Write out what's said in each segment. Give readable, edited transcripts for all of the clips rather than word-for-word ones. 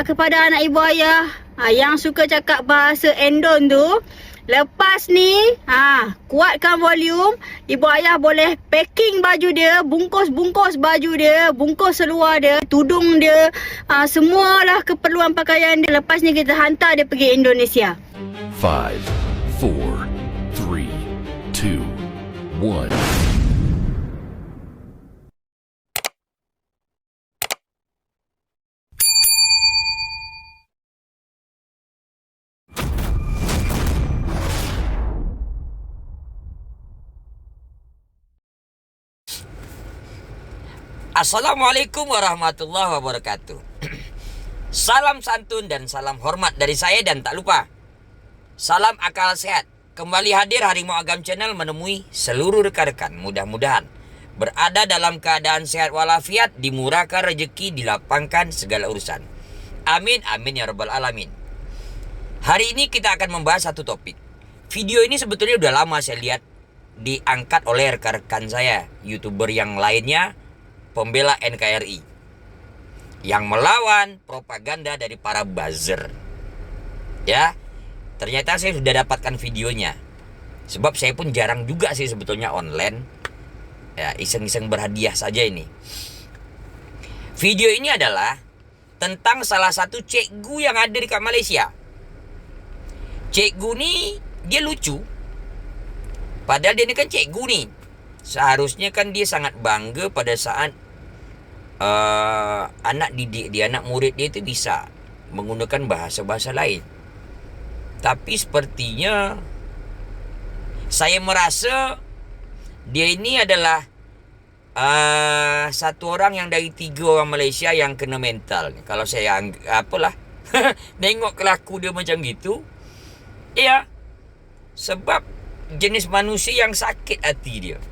kepada anak ibu ayah yang suka cakap bahasa Endon tu, lepas ni kuatkan volume. Ibu ayah boleh packing baju dia, bungkus baju dia, bungkus seluar dia, tudung dia, semualah keperluan pakaian dia. Lepas ni kita hantar dia pergi Indonesia. 5, 4, 3, 2, 1. Assalamualaikum warahmatullahi wabarakatuh. Salam santun dan salam hormat dari saya, dan tak lupa salam akal sehat. Kembali hadir Harimau Agam Channel menemui seluruh rekan-rekan. Mudah-mudahan berada dalam keadaan sehat walafiat, dimurahkan rezeki, dilapangkan segala urusan. Amin amin ya rabbal alamin. Hari ini kita akan membahas satu topik. Video ini sebetulnya udah lama saya lihat diangkat oleh rekan-rekan saya, YouTuber yang lainnya, pembela NKRI yang melawan propaganda dari para buzzer. Ya, ternyata saya sudah dapatkan videonya. Sebab saya pun jarang juga sih sebetulnya online. Ya, iseng-iseng berhadiah saja ini. Video ini adalah tentang salah satu cikgu yang ada di Malaysia. Cikgu ni dia lucu. Padahal dia ni kan cikgu nih. Seharusnya kan dia sangat bangga pada saat anak didik dia, anak murid dia itu bisa menggunakan bahasa-bahasa lain. Tapi sepertinya saya merasa dia ini adalah satu orang yang dari 3 orang Malaysia yang kena mental. Kalau saya apalah nengok kelaku dia macam gitu. Ya, sebab jenis manusia yang sakit hati dia.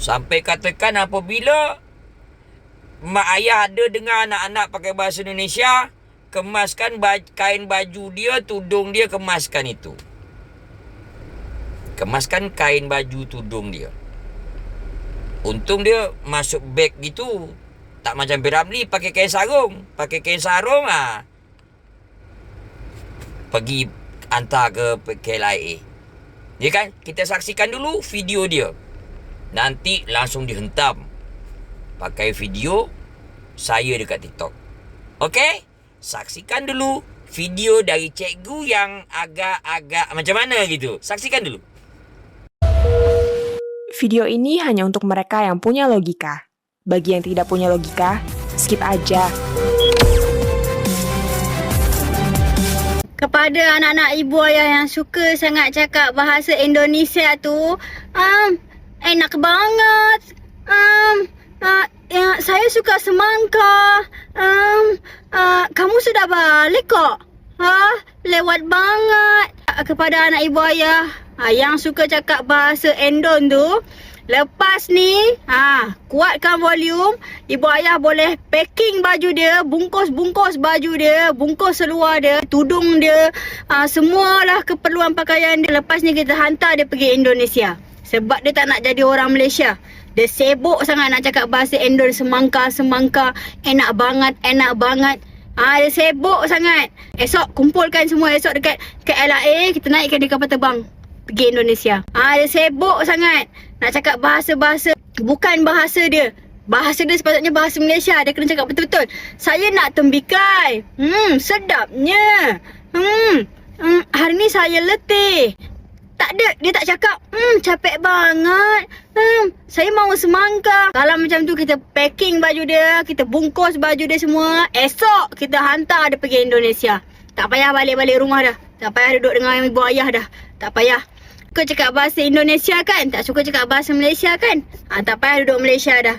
Sampai katakan apabila mak ayah ada dengar anak-anak pakai bahasa Indonesia, kemaskan kain baju dia, tudung dia, kemaskan itu. Kemaskan kain baju, tudung dia. Untung dia masuk beg gitu, tak macam Piramli pakai kain sarung. Pakai kain sarung pergi hantar ke KLIA. Ya kan? Kita saksikan dulu video dia. Nanti langsung dihentam pakai video saya dekat TikTok. Okey? Saksikan dulu video dari cikgu yang agak-agak macam mana gitu. Saksikan dulu. Video ini hanya untuk mereka yang punya logika. Bagi yang tidak punya logika, skip aja. Kepada anak-anak ibu ayah yang suka sangat cakap bahasa Indonesia tu, enak banget. Saya suka semangka. Kamu sudah balik kok. Lewat banget. Kepada anak ibu ayah yang suka cakap bahasa Endon tu, lepas ni kuatkan volume. Ibu ayah boleh packing baju dia, bungkus baju dia, bungkus seluar dia, tudung dia, semualah keperluan pakaian dia. Lepas ni kita hantar dia pergi Indonesia. Sebab dia tak nak jadi orang Malaysia. Dia sibuk sangat nak cakap bahasa Endon, semangka, enak banget. Dia sibuk sangat. Esok kumpulkan semua, esok dekat KLIA, kita naikkan dia kapal terbang pergi Indonesia. Dia sibuk sangat nak cakap bahasa-bahasa, bukan bahasa dia. Bahasa dia sepatutnya bahasa Malaysia. Dia kena cakap betul-betul. Saya nak tembikai. Sedapnya. Hari ni saya letih. Tak ada, dia tak cakap capek banget. Saya mahu semangka. Kalau macam tu kita packing baju dia, kita bungkus baju dia semua. Esok kita hantar dia pergi Indonesia. Tak payah balik-balik rumah dah. Tak payah duduk dengan ibu ayah dah. Tak payah. Suka cakap bahasa Indonesia kan? Tak suka cakap bahasa Malaysia kan? Tak payah duduk Malaysia dah.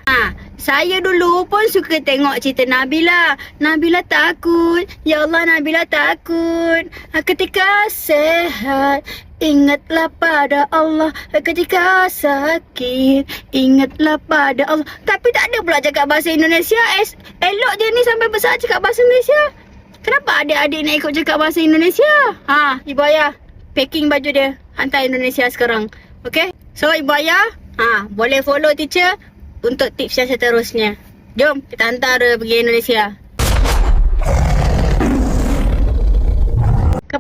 Saya dulu pun suka tengok cerita Nabila. Nabila takut. Ya Allah, Nabila takut. Ketika sehat, ingatlah pada Allah. Ketika sakit, ingatlah pada Allah. Tapi tak ada pula cakap bahasa Indonesia. Elok je ni sampai besar cakap bahasa Malaysia. Kenapa adik-adik nak ikut cakap bahasa Indonesia? Ibu ayah, packing baju dia, hantar Indonesia sekarang. Okay? So, ibu ayah, boleh follow teacher untuk tips yang seterusnya. Jom, kita hantar dia pergi Indonesia.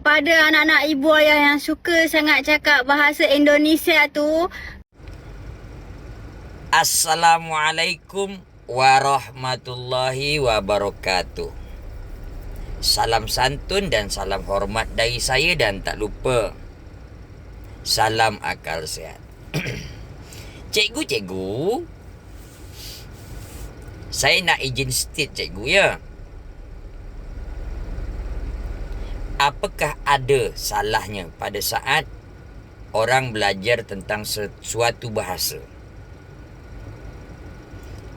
kepada anak-anak ibu ayah yang suka sangat cakap bahasa Indonesia tu, Assalamualaikum warahmatullahi wabarakatuh. Salam santun dan salam hormat dari saya, dan tak lupa salam akal sehat. Cikgu, saya nak izin state cikgu ya. Apakah ada salahnya pada saat orang belajar tentang sesuatu bahasa?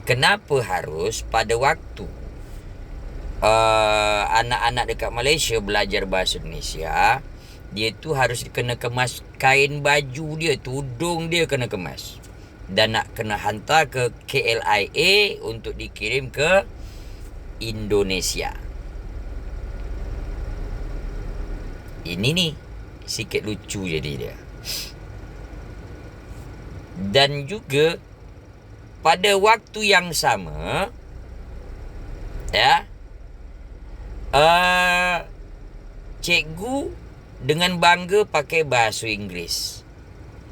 Kenapa harus pada waktu anak-anak dekat Malaysia belajar bahasa Indonesia, dia tu harus kena kemas kain baju dia, tudung dia kena kemas, dan nak kena hantar ke KLIA untuk dikirim ke Indonesia. Ini nih sikit lucu jadi dia. Dan juga pada waktu yang sama, ya, cikgu dengan bangga pakai bahasa Inggeris.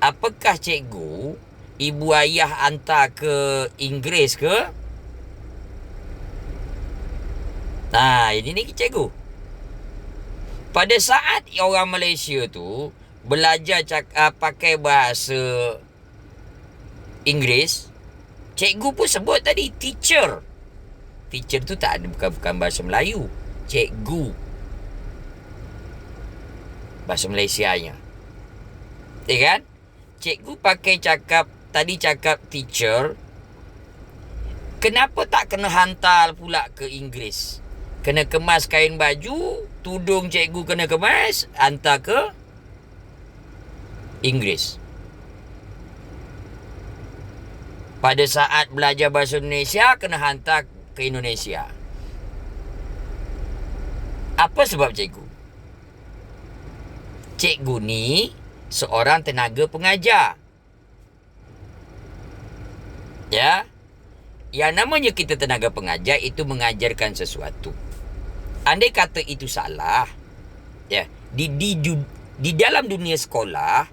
Apakah cikgu, ibu ayah hantar ke Inggeris ke? Nah, ini ni cikgu. Pada saat orang Malaysia tu belajar pakai bahasa Inggeris, cikgu pun sebut tadi teacher. Teacher tu tak ada, bukan bahasa Melayu. Cikgu, bahasa Malaysianya. Ya kan? Cikgu pakai cakap teacher. Kenapa tak kena hantar pula ke Inggeris? Kena kemas kain baju, tudung cikgu kena kemas, hantar ke Inggeris. Pada saat belajar bahasa Indonesia, kena hantar ke Indonesia. Apa sebab cikgu? Cikgu ni seorang tenaga pengajar. Ya. Yang namanya kita tenaga pengajar itu mengajarkan sesuatu. Andai kata itu salah, ya, di dalam dunia sekolah,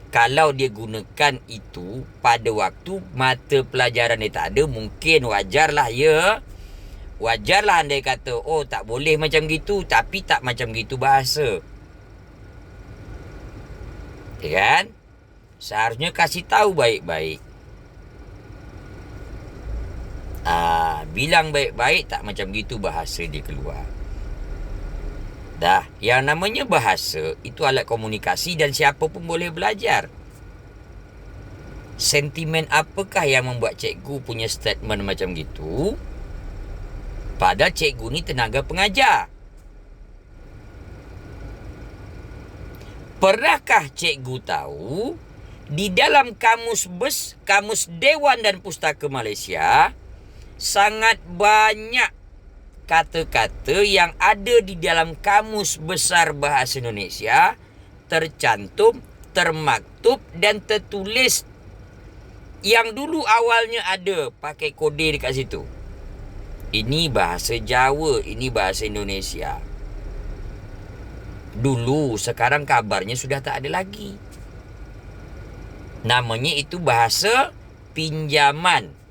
kalau dia gunakan itu pada waktu mata pelajaran dia tak ada, mungkin wajarlah ya. Wajarlah andai kata, oh tak boleh macam gitu, tapi tak macam gitu bahasa. Ya kan? Seharusnya kasih tahu baik-baik. Bilang baik-baik, tak macam gitu bahasa dia keluar. Dah, yang namanya bahasa itu alat komunikasi dan siapa pun boleh belajar. Sentimen apakah yang membuat cikgu punya statement macam gitu? Padahal cikgu ni tenaga pengajar. Pernahkah cikgu tahu di dalam kamus Dewan dan Pustaka Malaysia, sangat banyak kata-kata yang ada di dalam Kamus Besar Bahasa Indonesia tercantum, termaktub dan tertulis yang dulu awalnya ada pakai kode dekat situ. Ini bahasa Jawa, ini bahasa Indonesia. Dulu, sekarang kabarnya sudah tak ada lagi. Namanya itu bahasa pinjaman.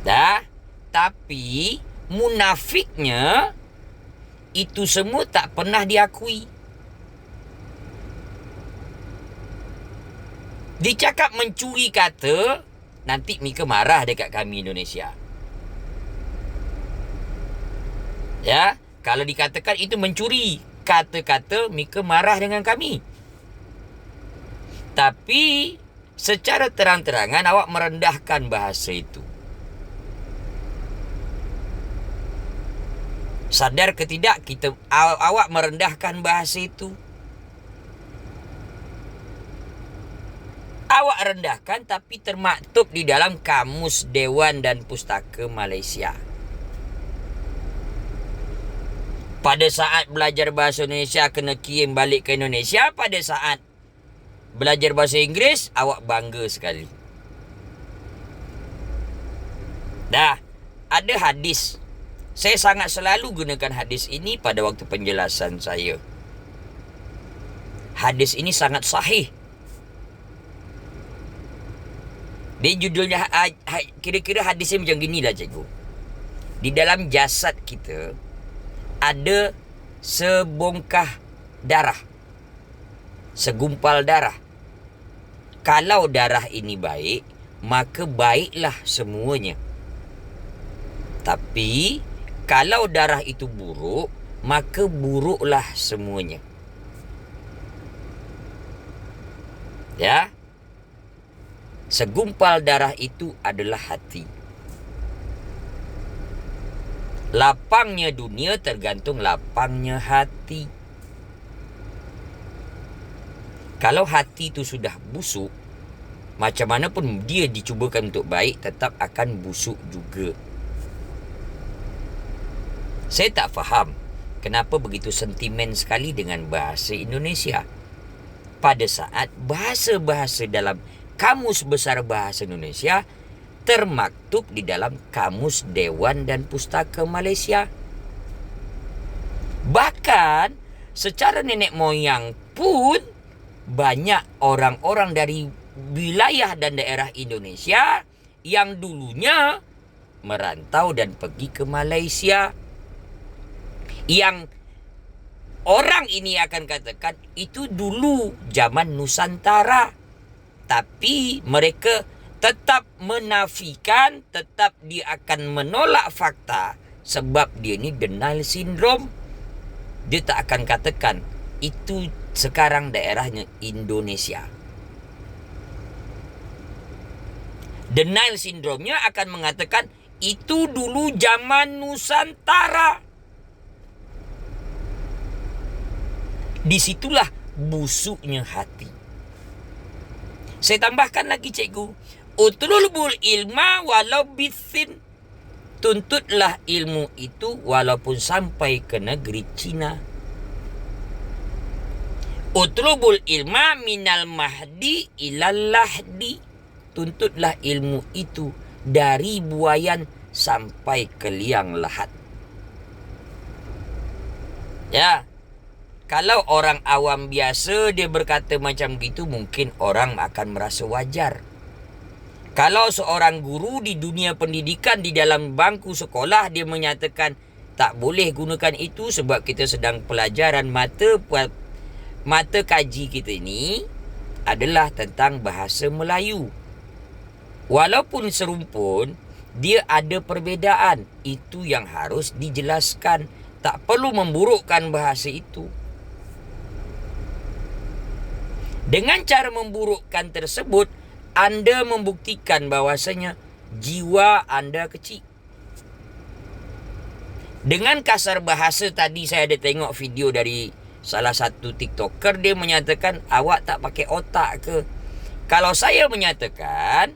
Dah, tapi munafiknya itu semua tak pernah diakui. Dicakap mencuri kata, nanti Mika marah dekat kami Indonesia. Ya, kalau dikatakan itu mencuri kata-kata, Mika marah dengan kami. Tapi secara terang-terangan awak merendahkan bahasa itu. Sadar ke tidak awak merendahkan bahasa itu? Awak rendahkan tapi termaktub di dalam Kamus Dewan dan Pustaka Malaysia. Pada saat belajar bahasa Indonesia kena kirim balik ke Indonesia, pada saat belajar bahasa Inggeris awak bangga sekali. Dah, ada hadis Saya sangat selalu gunakan hadis ini pada waktu penjelasan saya. Hadis ini sangat sahih. Dia judulnya, kira-kira hadisnya macam ginilah cikgu. Di dalam jasad kita ada sebongkah darah, segumpal darah. Kalau darah ini baik, maka baiklah semuanya. Tapi kalau darah itu buruk, maka buruklah semuanya. Ya. Segumpal darah itu adalah hati. Lapangnya dunia tergantung lapangnya hati. Kalau hati itu sudah busuk, macam mana pun dia dicubakan untuk baik, tetap akan busuk juga. Saya tak faham kenapa begitu sentimen sekali dengan bahasa Indonesia. Pada saat bahasa-bahasa dalam Kamus Besar Bahasa Indonesia termaktub di dalam Kamus Dewan dan Pustaka Malaysia. Bahkan secara nenek moyang pun banyak orang-orang dari wilayah dan daerah Indonesia yang dulunya merantau dan pergi ke Malaysia. Yang orang ini akan katakan itu dulu zaman Nusantara. Tapi mereka tetap menafikan, tetap dia akan menolak fakta sebab dia ni denial syndrome. Dia tak akan katakan itu sekarang daerahnya Indonesia. Denial syndrome-nya akan mengatakan itu dulu zaman Nusantara. Disitulah busuknya hati. Saya tambahkan lagi cikgu. Utlubul ilma walau bisin. Tuntutlah ilmu itu walaupun sampai ke negeri Cina. Utlubul ilma minal mahdi ilal lahdi. Tuntutlah ilmu itu dari buayan sampai ke liang lahat. Ya. Kalau orang awam biasa dia berkata macam gitu, mungkin orang akan merasa wajar. Kalau seorang guru di dunia pendidikan di dalam bangku sekolah dia menyatakan tak boleh gunakan itu sebab kita sedang pelajaran mata kaji kita ini adalah tentang bahasa Melayu. Walaupun serumpun, dia ada perbezaan. Itu yang harus dijelaskan. Tak perlu memburukkan bahasa itu. Dengan cara memburukkan tersebut, anda membuktikan bahawasanya jiwa anda kecil. Dengan kasar bahasa tadi saya ada tengok video dari salah satu TikToker, dia menyatakan awak tak pakai otak ke? Kalau saya menyatakan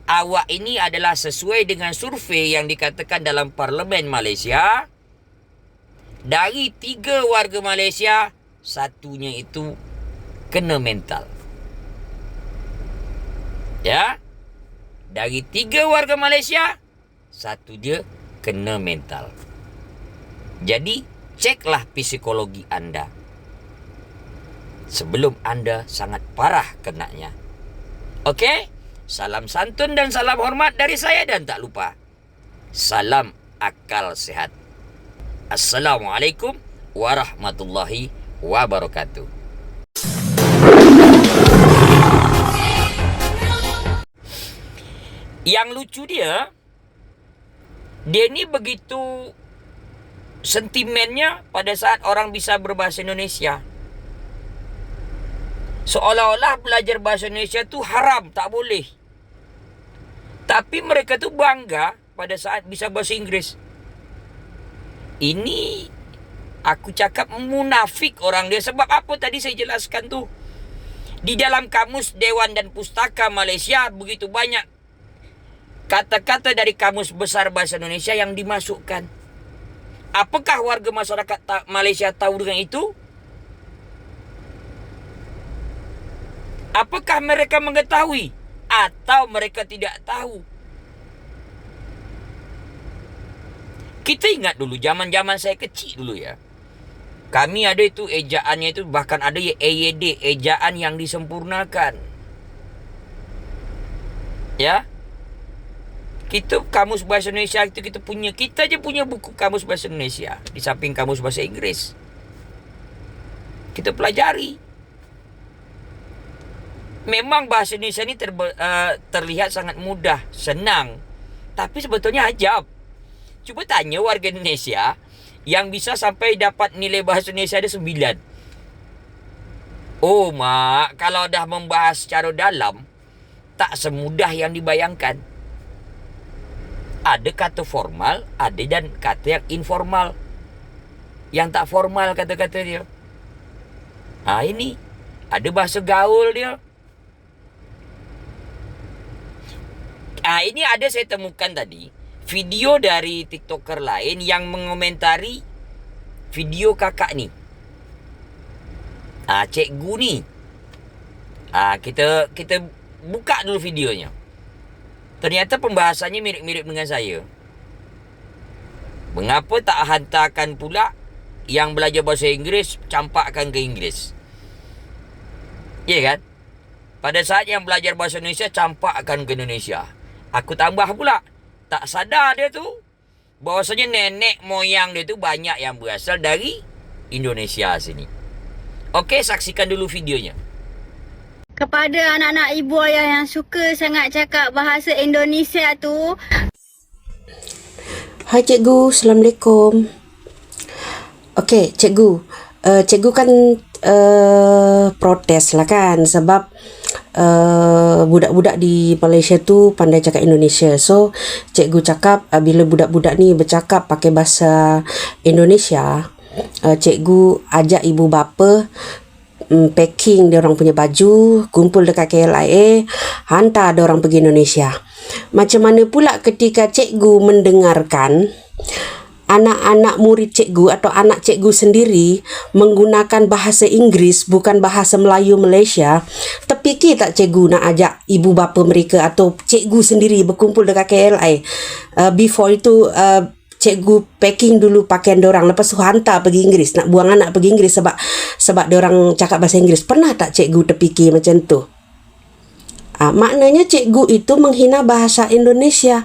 awak ini adalah sesuai dengan survei yang dikatakan dalam Parlimen Malaysia, dari 3 warga Malaysia, satunya itu kena mental. Ya. Dari 3 warga Malaysia, satu dia kena mental. Jadi, ceklah psikologi anda sebelum anda sangat parah kenanya. Okey? Salam santun dan salam hormat dari saya, dan tak lupa, salam akal sehat. Assalamualaikum warahmatullahi wabarakatuh. Yang lucu dia ni begitu sentimennya pada saat orang bisa berbahasa Indonesia. Seolah-olah belajar bahasa Indonesia tu haram, tak boleh. Tapi mereka tu bangga pada saat bisa bahasa Inggeris. Ini aku cakap munafik orang dia. Sebab apa tadi saya jelaskan tu? Di dalam Kamus Dewan dan Pustaka Malaysia begitu banyak kata-kata dari Kamus Besar Bahasa Indonesia yang dimasukkan. Apakah warga masyarakat Malaysia tahu dengan itu? Apakah mereka mengetahui atau mereka tidak tahu? Kita ingat dulu zaman-zaman saya kecil dulu ya. Kami ada itu ejaannya itu, bahkan ada ya EYD, ejaan yang disempurnakan. Ya. Kita kamus bahasa Indonesia itu kita aja punya buku kamus bahasa Indonesia di samping kamus bahasa Inggris. Kita pelajari. Memang bahasa Indonesia ini terlihat sangat mudah, senang, tapi sebetulnya ajab. Coba tanya warga Indonesia yang bisa sampai dapat nilai bahasa Indonesia ada 9. Oh mak, kalau dah membahas secara dalam, tak semudah yang dibayangkan. Ada kata formal, ada dan kata yang informal. Yang tak formal kata-kata dia. Ini ada bahasa gaul dia. Ini ada saya temukan tadi video dari TikToker lain yang mengomentari video kakak ni. Cikgu ni. Kita buka dulu videonya. Ternyata pembahasannya mirip-mirip dengan saya. Mengapa tak hantarkan pula yang belajar bahasa Inggeris campakkan ke Inggeris? Ya kan? Pada saat yang belajar bahasa Indonesia campakkan ke Indonesia. Aku tambah pula, tak sadar dia tu bahwasanya nenek moyang dia tu banyak yang berasal dari Indonesia sini. Okey, saksikan dulu videonya. Kepada anak-anak ibu ayah yang suka sangat cakap bahasa Indonesia tu. Hai cikgu, Assalamualaikum. Okey, cikgu. Cikgu kan protes lah kan sebab budak-budak di Malaysia tu pandai cakap Indonesia. So, cikgu cakap bila budak-budak ni bercakap pakai bahasa Indonesia, cikgu ajak ibu bapa packing dia orang punya baju, kumpul dekat KLIA, hantar dia orang pergi Indonesia. Macam mana pula ketika cikgu mendengarkan anak-anak murid cikgu atau anak cikgu sendiri menggunakan bahasa Inggeris bukan bahasa Melayu Malaysia, terfikir tak cikgu nak ajak ibu bapa mereka atau cikgu sendiri berkumpul dekat KLI? Before itu cikgu packing dulu pakaian diorang, lepas tu hantar pergi Inggeris, nak buang anak pergi Inggeris sebab diorang cakap bahasa Inggeris. Pernah tak cikgu terfikir macam tu? Maknanya cikgu itu menghina bahasa Indonesia.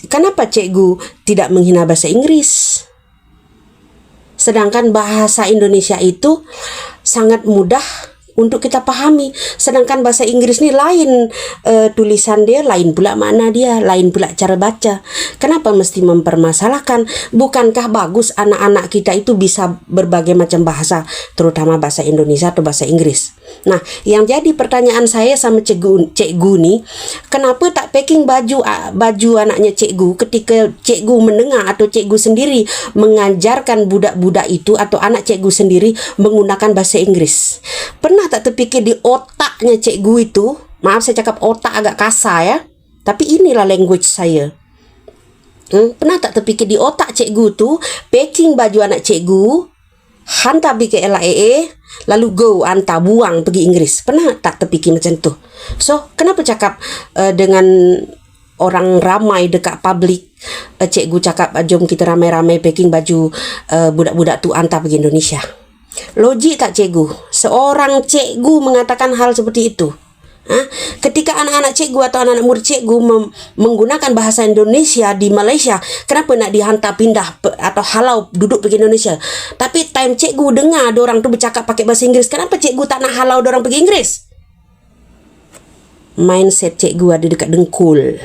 Kenapa cikgu tidak menghina bahasa Inggeris? Sedangkan bahasa Indonesia itu sangat mudah untuk kita pahami. Sedangkan bahasa Inggris ni lain tulisan dia, lain pula makna dia, lain pula cara baca. Kenapa mesti mempermasalahkan? Bukankah bagus anak-anak kita itu bisa berbagai macam bahasa, terutama bahasa Indonesia atau bahasa Inggris? Nah, yang jadi pertanyaan saya sama cikgu ni, kenapa tak packing baju anaknya cikgu ketika cikgu mendengar atau cikgu sendiri mengajarkan budak-budak itu atau anak cikgu sendiri menggunakan bahasa Inggris? Pernah tak terfikir di otaknya cikgu itu, maaf saya cakap otak agak kasar ya, tapi inilah language saya. Pernah tak terfikir di otak cikgu tu packing baju anak cikgu, hantar pergi ke LIA, lalu go hantar buang pergi Inggeris? Pernah tak terfikir macam tu? So, kenapa cakap dengan orang ramai dekat public, cikgu cakap jom kita ramai-ramai packing baju budak-budak tu hantar pergi Indonesia? Logik tak cikgu? Seorang cikgu mengatakan hal seperti itu. Ketika anak-anak cikgu atau anak-anak murid cikgu menggunakan bahasa Indonesia di Malaysia, kenapa nak dihantar pindah atau halau duduk pergi Indonesia? Tapi time cikgu dengar diorang tu bercakap pakai bahasa Inggeris, kenapa cikgu tak nak halau diorang pergi Inggeris? Mindset cikgu ada dekat dengkul.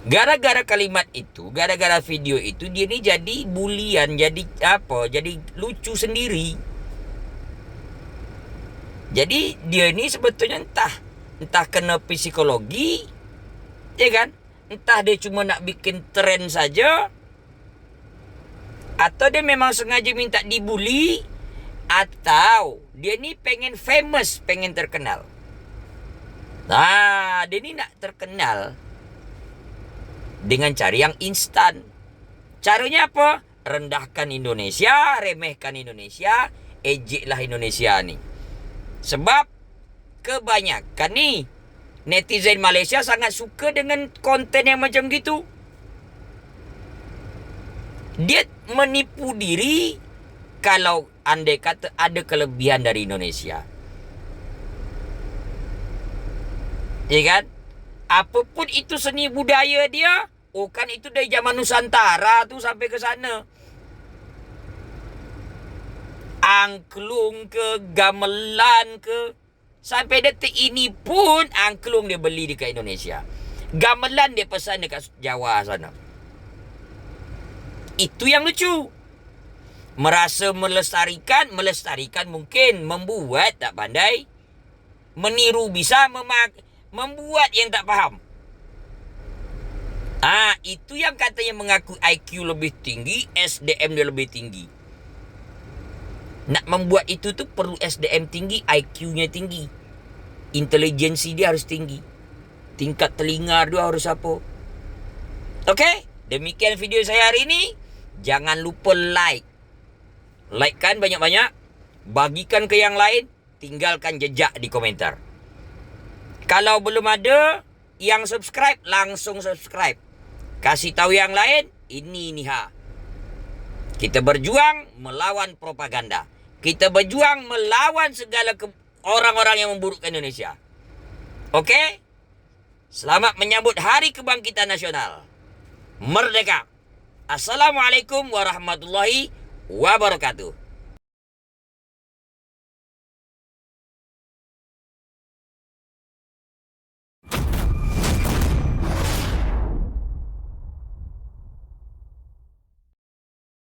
Gara-gara kalimat itu, gara-gara video itu, dia ni jadi bulian, jadi lucu sendiri. Jadi dia ni sebetulnya entah kena psikologi, ya kan? Entah dia cuma nak bikin trend saja, atau dia memang sengaja minta dibuli, atau dia ni pengen famous, pengen terkenal. Dia ni nak terkenal dengan cara yang instan. Caranya apa? Rendahkan Indonesia, remehkan Indonesia, ejeklah Indonesia ni. Sebab kebanyakan nih netizen Malaysia sangat suka dengan konten yang macam gitu. Dia menipu diri kalau andai kata ada kelebihan dari Indonesia. Ya kan? Apapun itu seni budaya dia, oh kan itu dari zaman Nusantara tu sampai ke sana. Angklung ke, gamelan ke, sampai detik ini pun angklung dia beli dekat Indonesia. Gamelan dia pesan dekat Jawa sana. Itu yang lucu. Merasa melestarikan mungkin, membuat tak pandai, meniru bisa, membuat yang tak faham. Itu yang katanya mengaku IQ lebih tinggi, SDM dia lebih tinggi. Nak membuat itu tu perlu SDM tinggi, IQ-nya tinggi. Intelijensi dia harus tinggi. Tingkat telinga dia harus apa. Okey, demikian video saya hari ini. Jangan lupa like. Like kan banyak-banyak. Bagikan ke yang lain. Tinggalkan jejak di komentar. Kalau belum ada yang subscribe, langsung subscribe. Kasih tahu yang lain, ini Niha. Kita berjuang melawan propaganda. Kita berjuang melawan segala orang-orang yang memburukkan Indonesia. Okey? Selamat menyambut Hari Kebangkitan Nasional. Merdeka. Assalamualaikum warahmatullahi wabarakatuh.